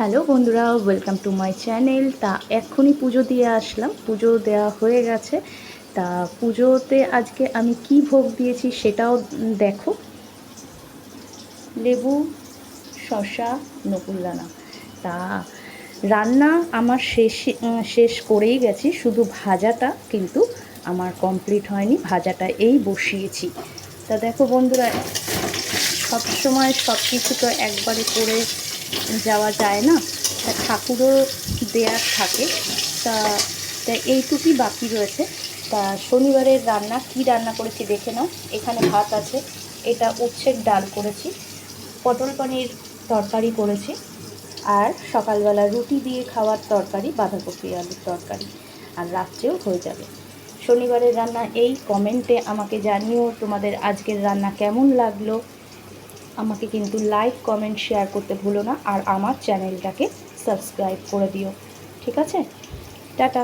Hello বন্ধুরা, welcome to my channel. তা এক্ষুনি পুজো দিয়ে আসলাম, পুজো দেওয়া হয়ে গেছে। তা পুজোতে আজকে আমি কি ভোগ দিয়েছি সেটাও দেখো। লেবু, শসা, নকুলদানা। তা রান্না আমার শেষ করেই গেছি, শুধু ভাজাটা কিন্তু আমার কমপ্লিট হয়নি। ভাজাটা এই বসিয়েছি। তা দেখো বন্ধুরা, সব সময় সব কিছু তো একবারে করে যাওয়া যায় না। তা ঠাকুরও দেয়ার থাকে। তা তা এইটুকুই বাকি রয়েছে। তা শনিবারের রান্না কি রান্না করেছি দেখে নাও। এখানে ভাত আছে, এটা উচ্ছের ডাল করেছি, পটল পনির তরকারি করেছি, আর সকালবেলা রুটি দিয়ে খাওয়ার তরকারি বাঁধাকপি আলুর তরকারি, আর রাত্রেও হয়ে যাবে। শনিবারের রান্না এই। কমেন্টে আমাকে জানিও তোমাদের আজকের রান্না কেমন লাগলো। আমাকে কিন্তু লাইক, কমেন্ট, শেয়ার করতে ভুলো না, আর আমার চ্যানেলটাকে সাবস্ক্রাইব করে দিও। ঠিক আছে? টাটা।